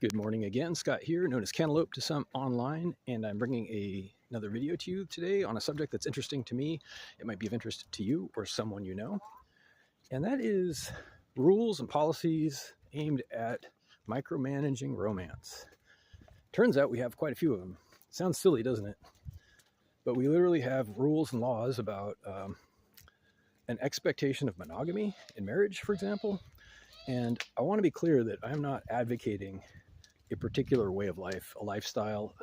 Good morning again, Scott here, known as Cantaloupe to some online, and I'm bringing another video to you today on a subject that's interesting to me. It might be of interest to you or someone you know, and that is rules and policies aimed at micromanaging romance. Turns out we have quite a few of them. Sounds silly, doesn't it? But we literally have rules and laws about an expectation of monogamy in marriage, for example. And I want to be clear that I'm not advocating a particular way of life, a lifestyle,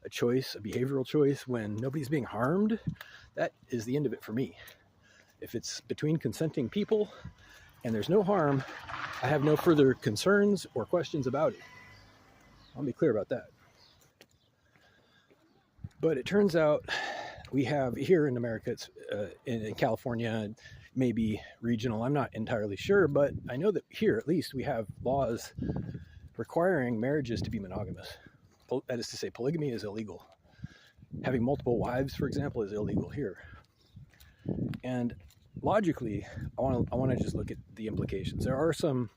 a choice, a behavioral choice when nobody's being harmed. That is the end of it for me. If it's between consenting people and there's no harm, I have no further concerns or questions about it. I'll be clear about that. But it turns out we have here in America, it's in California, maybe regional, I'm not entirely sure, but I know that here at least we have laws requiring marriages to be monogamous. That is to say, polygamy is illegal. Having multiple wives, for example, is illegal here. And logically, I want to just look at the implications. There are some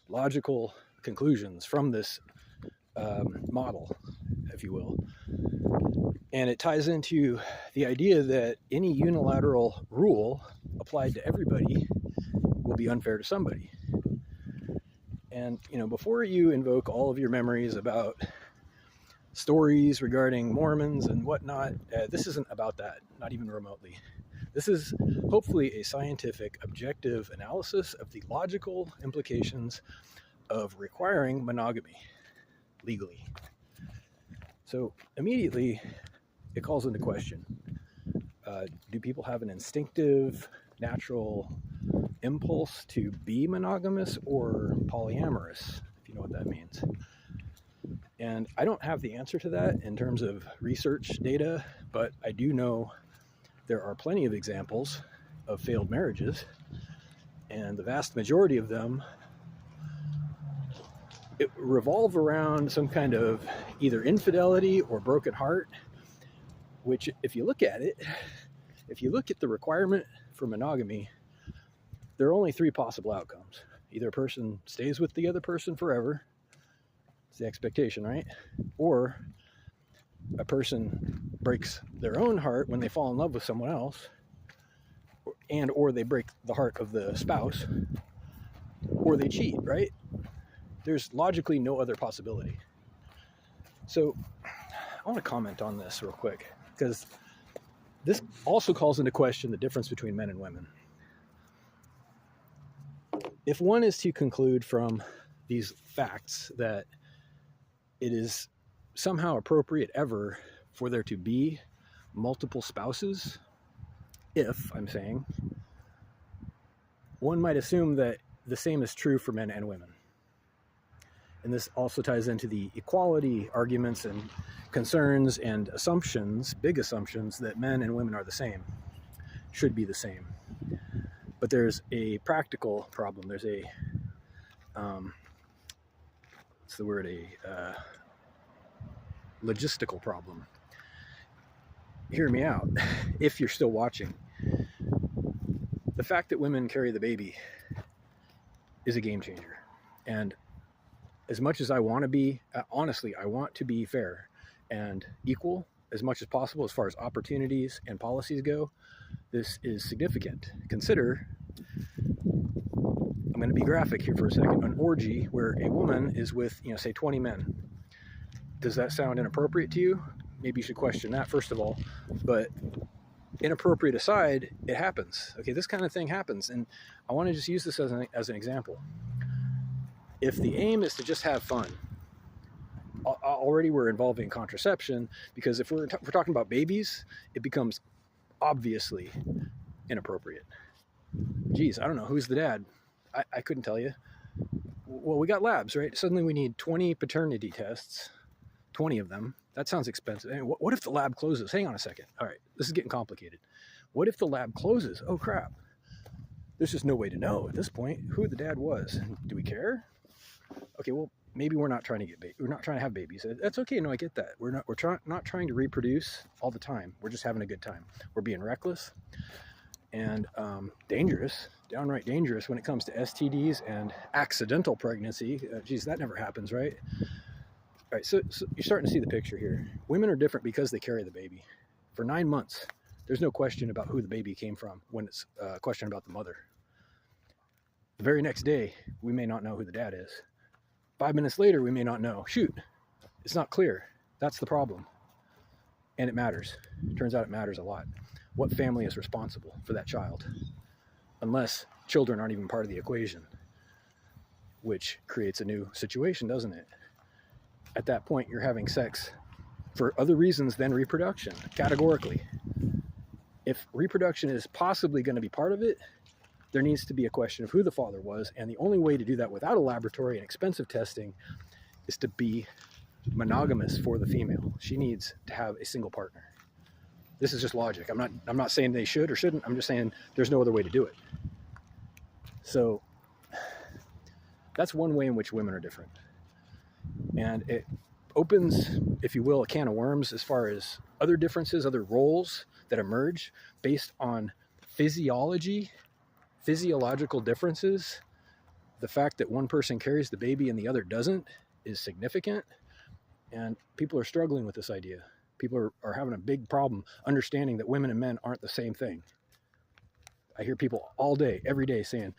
logical conclusions from this model, if you will. And it ties into the idea that any unilateral rule applied to everybody will be unfair to somebody. And, before you invoke all of your memories about stories regarding Mormons and whatnot, this isn't about that, not even remotely. This is hopefully a scientific, objective analysis of the logical implications of requiring monogamy legally. So immediately, it calls into question, do people have an instinctive, natural impulse to be monogamous or polyamorous, if you know what that means? And I don't have the answer to that in terms of research data, but I do know there are plenty of examples of failed marriages, and the vast majority of them revolve around some kind of either infidelity or broken heart, which if you look at the requirement for monogamy, there are only three possible outcomes. Either a person stays with the other person forever, it's the expectation, right? Or a person breaks their own heart when they fall in love with someone else, or they break the heart of the spouse, or they cheat, right? There's logically no other possibility. So I want to comment on this real quick, because this also calls into question the difference between men and women. If one is to conclude from these facts that it is somehow appropriate ever for there to be multiple spouses, one might assume that the same is true for men and women. And this also ties into the equality arguments and concerns and assumptions, big assumptions, that men and women are the same, should be the same. But there's a practical problem. There's a logistical problem. Hear me out, if you're still watching. The fact that women carry the baby is a game changer. And as much as I want to be, honestly, I want to be fair and equal as much as possible as far as opportunities and policies go. This is significant. Consider, I'm going to be graphic here for a second, an orgy where a woman is with, say 20 men. Does that sound inappropriate to you? Maybe you should question that first of all. But inappropriate aside, it happens. Okay, this kind of thing happens. And I want to just use this as an example. If the aim is to just have fun, already we're involving contraception, because if we're talking about babies, it becomes obviously inappropriate. Geez, I don't know, who's the dad? I couldn't tell you. Well, we got labs, right? Suddenly we need 20 paternity tests, 20 of them. That sounds expensive. And what if the lab closes? Hang on a second. All right, this is getting complicated. What if the lab closes? Oh crap. There's just no way to know at this point who the dad was. Do we care? Okay, well, maybe we're not trying to we're not trying to have babies. That's okay. No, I get that. We're not trying to reproduce all the time. We're just having a good time. We're being reckless and dangerous, downright dangerous when it comes to STDs and accidental pregnancy. Geez, that never happens, right? All right, so you're starting to see the picture here. Women are different because they carry the baby. For 9 months, there's no question about who the baby came from when it's a question about the mother. The very next day, we may not know who the dad is. 5 minutes later, we may not know. Shoot, it's not clear. That's the problem. And it matters. It turns out it matters a lot. What family is responsible for that child? Unless children aren't even part of the equation, which creates a new situation, doesn't it? At that point, you're having sex for other reasons than reproduction, categorically. If reproduction is possibly going to be part of it, there needs to be a question of who the father was, and the only way to do that without a laboratory and expensive testing is to be monogamous for the female. She needs to have a single partner. This is just logic. I'm not saying they should or shouldn't. I'm just saying there's no other way to do it. So that's one way in which women are different. And it opens, if you will, a can of worms as far as other differences, other roles that emerge based on physiological differences. The fact that one person carries the baby and the other doesn't is significant. And people are struggling with this idea. People are having a big problem understanding that women and men aren't the same thing. I hear people all day, every day saying,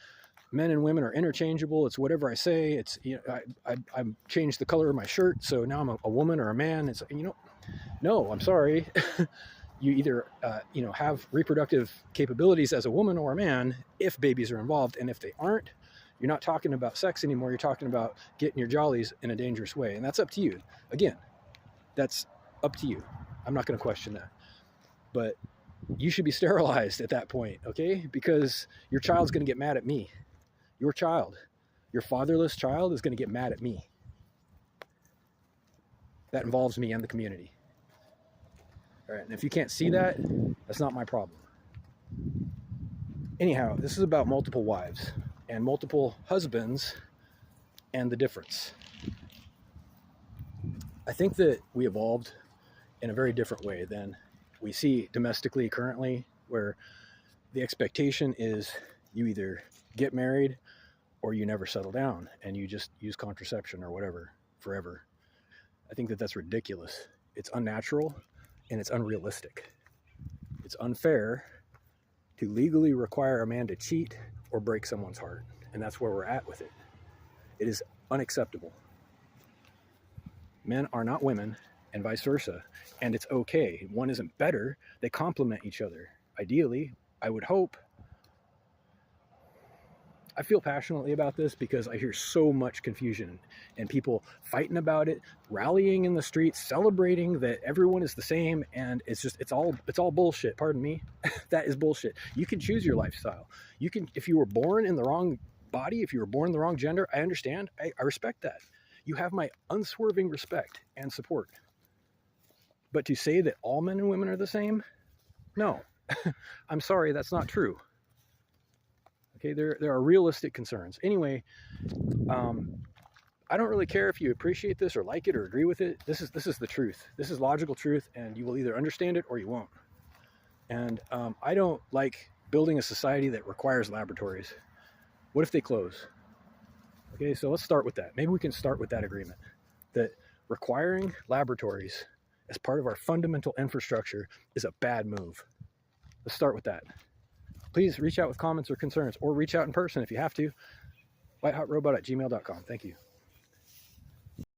men and women are interchangeable. It's whatever I say. It's, you know, I changed the color of my shirt, so now I'm a woman or a man. It's, you know, no, I'm sorry. You either, have reproductive capabilities as a woman or a man if babies are involved. And if they aren't, you're not talking about sex anymore. You're talking about getting your jollies in a dangerous way. And that's up to you. Again, that's up to you. I'm not going to question that. But you should be sterilized at that point, okay? Because your child's going to get mad at me. Your child, your fatherless child, is going to get mad at me. That involves me and the community. All right, and if you can't see that, that's not my problem. Anyhow, this is about multiple wives and multiple husbands and the difference. I think that we evolved in a very different way than we see domestically currently, where the expectation is you either get married or you never settle down and you just use contraception or whatever forever. I think that that's ridiculous. It's unnatural and it's unrealistic. It's unfair to legally require a man to cheat or break someone's heart. And that's where we're at with it. It is unacceptable. Men are not women and vice versa. And it's okay. One isn't better. They complement each other. Ideally, I would hope. I feel passionately about this because I hear so much confusion and people fighting about it, rallying in the streets, celebrating that everyone is the same, and it's all bullshit. Pardon me. That is bullshit. You can choose your lifestyle. You can, if you were born in the wrong body, if you were born in the wrong gender, I understand. I respect that. You have my unswerving respect and support. But to say that all men and women are the same, no. I'm sorry, that's not true. Okay, there are realistic concerns. Anyway, I don't really care if you appreciate this or like it or agree with it. This is the truth. This is logical truth, and you will either understand it or you won't. And I don't like building a society that requires laboratories. What if they close? Okay, so let's start with that. Maybe we can start with that agreement, that requiring laboratories as part of our fundamental infrastructure is a bad move. Let's start with that. Please reach out with comments or concerns, or reach out in person if you have to. whitehotrobot@gmail.com. Thank you.